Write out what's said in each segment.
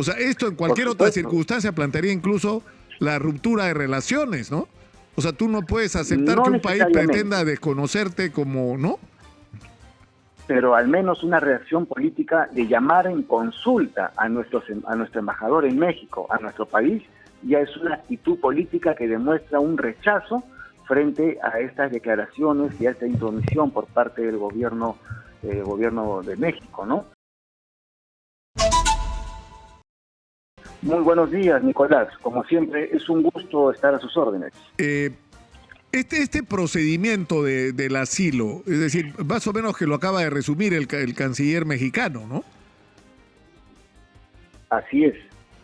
O sea, esto en Por cualquier otra supuesto. circunstancia plantearía incluso la ruptura de relaciones, ¿no? O sea, tú no puedes aceptar No que un país pretenda necesariamente, desconocerte como, ¿no? pero al menos una reacción política de llamar en consulta a nuestro embajador en México, a nuestro país, ya es una actitud política que demuestra un rechazo frente a estas declaraciones y a esta intromisión por parte del gobierno de México, ¿no? Muy buenos días, Nicolás. Como siempre, es un gusto estar a sus órdenes. Este procedimiento del asilo, es decir, más o menos que lo acaba de resumir el canciller mexicano, ¿no? Así es.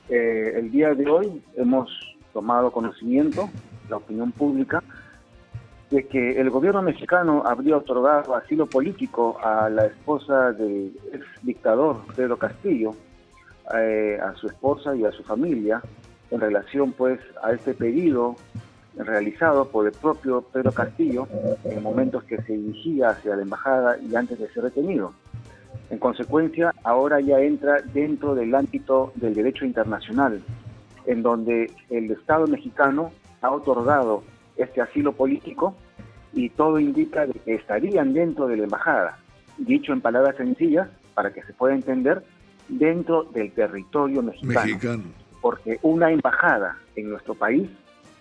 El día de hoy hemos tomado conocimiento, la opinión pública, de que el gobierno mexicano habría otorgado asilo político a la esposa del ex dictador Pedro Castillo, a su esposa y a su familia, en relación pues a este pedido realizado por el propio Pedro Castillo en momentos que se dirigía hacia la embajada y antes de ser detenido. En consecuencia, ahora ya entra dentro del ámbito del derecho internacional, en donde el Estado mexicano ha otorgado este asilo político y todo indica de que estarían dentro de la embajada. Dicho en palabras sencillas, para que se pueda entender, dentro del territorio mexicano. Porque una embajada en nuestro país,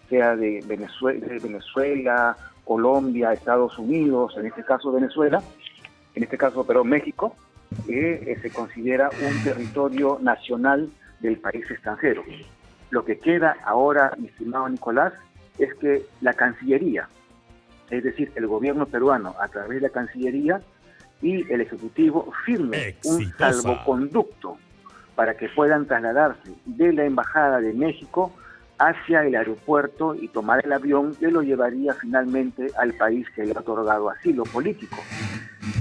sea de Venezuela, Colombia, Estados Unidos, en este caso Venezuela, en este caso, pero México, se considera un territorio nacional del país extranjero. Lo que queda ahora, mi estimado Nicolás, es que la Cancillería, es decir, el gobierno peruano, a través de la Cancillería y el Ejecutivo, firme un salvoconducto para que puedan trasladarse de la Embajada de México hacia el aeropuerto y tomar el avión que lo llevaría finalmente al país que le ha otorgado asilo político.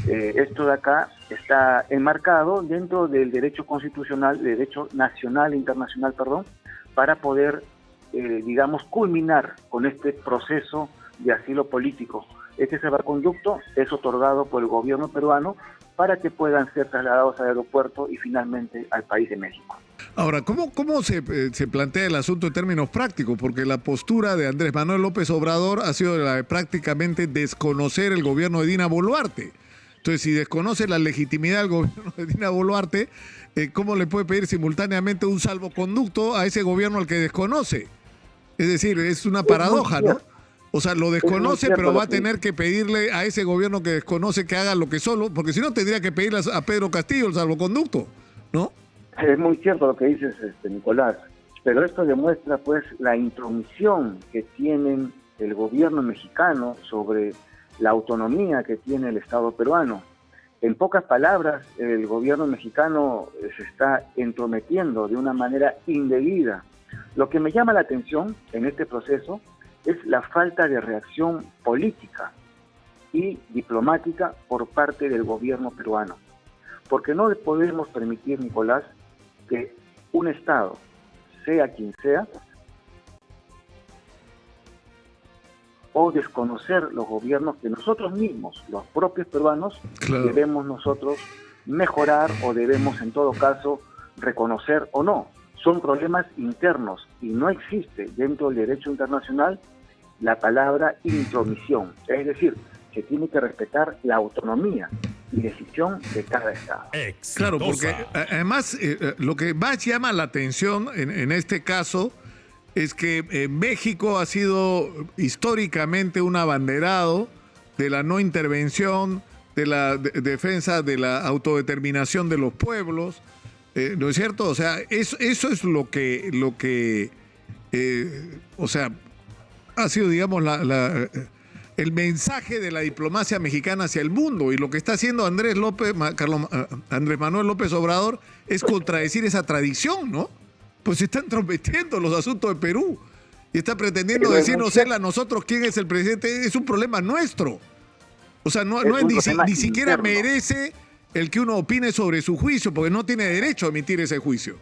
Esto de acá está enmarcado dentro del derecho constitucional, derecho nacional e internacional, perdón, para poder, digamos, culminar con este proceso de asilo político. Este salvoconducto es otorgado por el gobierno peruano para que puedan ser trasladados al aeropuerto y finalmente al país de México. Ahora, ¿cómo se plantea el asunto en términos prácticos? Porque la postura de Andrés Manuel López Obrador ha sido la de prácticamente desconocer el gobierno de Dina Boluarte. Entonces, si desconoce la legitimidad del gobierno de Dina Boluarte, ¿cómo le puede pedir simultáneamente un salvoconducto a ese gobierno al que desconoce? Es decir, es una paradoja, ¿no? O sea, lo desconoce, pero va a tener que pedirle a ese gobierno que desconoce que haga lo que solo, porque si no tendría que pedirle a Pedro Castillo el salvoconducto, ¿no? Es muy cierto lo que dices, Nicolás, pero esto demuestra pues la intromisión que tienen el gobierno mexicano sobre la autonomía que tiene el Estado peruano. En pocas palabras, el gobierno mexicano se está entrometiendo de una manera indebida. Lo que me llama la atención en este proceso es la falta de reacción política y diplomática por parte del gobierno peruano. Porque no podemos permitir, Nicolás, que un Estado, sea quien sea, o desconocer los gobiernos que nosotros mismos, los propios peruanos, debemos nosotros mejorar o debemos en todo caso reconocer o no. Son problemas internos y no existe dentro del derecho internacional la palabra intromisión. Es decir, se tiene que respetar la autonomía y decisión de cada Estado. Claro, porque además lo que más llama la atención en este caso es que México ha sido históricamente un abanderado de la no intervención, de la defensa de la autodeterminación de los pueblos, ¿no es cierto? O sea, eso es lo que o sea, ha sido, digamos, el mensaje de la diplomacia mexicana hacia el mundo, y lo que está haciendo Andrés Manuel López Obrador es contradecir esa tradición, ¿no? Pues se están entrometiendo los asuntos de Perú y está pretendiendo decirnos él a nosotros quién es el presidente. Es un problema nuestro. O sea, ni siquiera merece el que uno opine sobre su juicio, porque no tiene derecho a emitir ese juicio,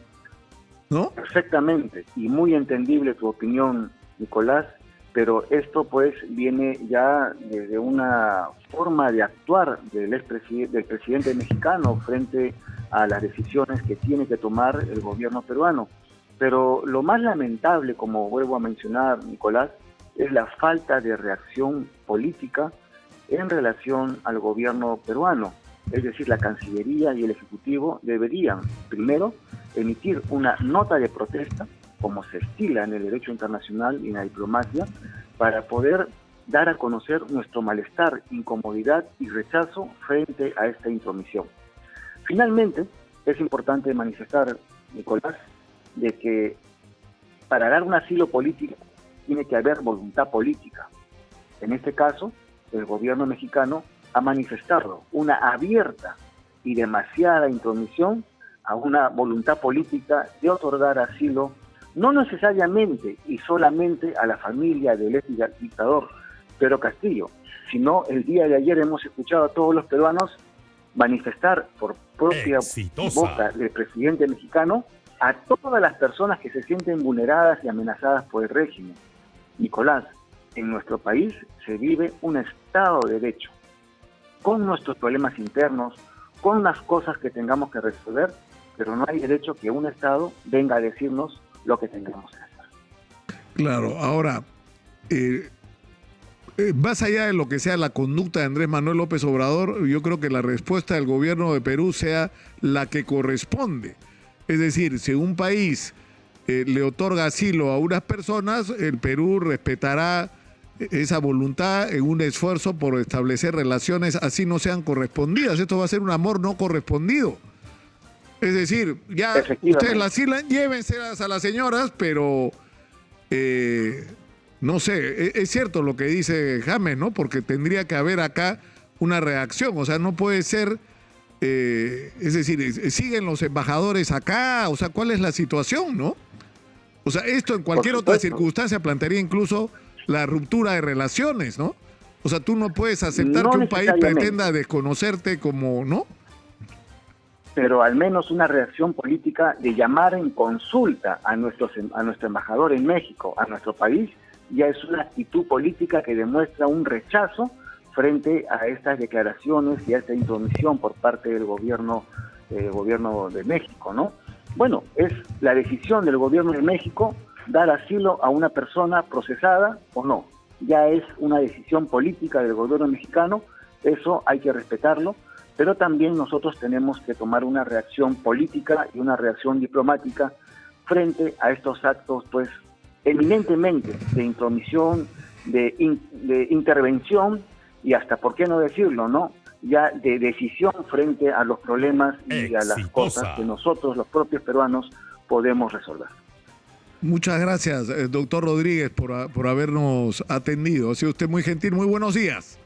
¿no? Perfectamente, y muy entendible tu opinión, Nicolás, pero esto pues viene ya desde una forma de actuar del presidente mexicano frente a las decisiones que tiene que tomar el gobierno peruano. Pero lo más lamentable, como vuelvo a mencionar, Nicolás, es la falta de reacción política en relación al gobierno peruano. Es decir, la Cancillería y el Ejecutivo deberían, primero, emitir una nota de protesta, como se estila en el derecho internacional y en la diplomacia, para poder dar a conocer nuestro malestar, incomodidad y rechazo frente a esta intromisión. Finalmente, es importante manifestar, Nicolás, de que para dar un asilo político tiene que haber voluntad política. En este caso, el gobierno mexicano ha manifestado una abierta y demasiada intromisión a una voluntad política de otorgar asilo, no necesariamente y solamente a la familia del ex dictador Pedro Castillo, sino el día de ayer hemos escuchado a todos los peruanos manifestar por propia boca del presidente mexicano a todas las personas que se sienten vulneradas y amenazadas por el régimen. Nicolás, en nuestro país se vive un Estado de Derecho, con nuestros problemas internos, con las cosas que tengamos que resolver, pero no hay derecho que un Estado venga a decirnos lo que tengamos que hacer. Claro, ahora, más allá de lo que sea la conducta de Andrés Manuel López Obrador, yo creo que la respuesta del gobierno de Perú sea la que corresponde. Es decir, si un país le otorga asilo a unas personas, el Perú respetará esa voluntad en un esfuerzo por establecer relaciones así no sean correspondidas. Esto va a ser un amor no correspondido. Es decir, ya ustedes la asilan, llévenselas a las señoras, pero no sé, es cierto lo que dice James, ¿no? Porque tendría que haber acá una reacción, o sea, no puede ser, es decir, siguen los embajadores acá, o sea, ¿cuál es la situación, no? O sea, esto en cualquier otra circunstancia plantearía incluso la ruptura de relaciones, ¿no? O sea, tú no puedes aceptar que un país pretenda desconocerte como, ¿no? Pero al menos una reacción política de llamar en consulta a nuestro embajador en México, a nuestro país, ya es una actitud política que demuestra un rechazo frente a estas declaraciones y a esta intromisión por parte del gobierno de México, ¿no? Bueno, es la decisión del gobierno de México dar asilo a una persona procesada o no. Ya es una decisión política del gobierno mexicano, eso hay que respetarlo, pero también nosotros tenemos que tomar una reacción política y una reacción diplomática frente a estos actos, pues, eminentemente de intromisión, de intervención y hasta, ¿por qué no decirlo, no? Ya de decisión frente a los problemas y a las cosas que nosotros, los propios peruanos, podemos resolver. Muchas gracias, doctor Rodríguez, por habernos atendido. Ha sido usted muy gentil. Muy buenos días.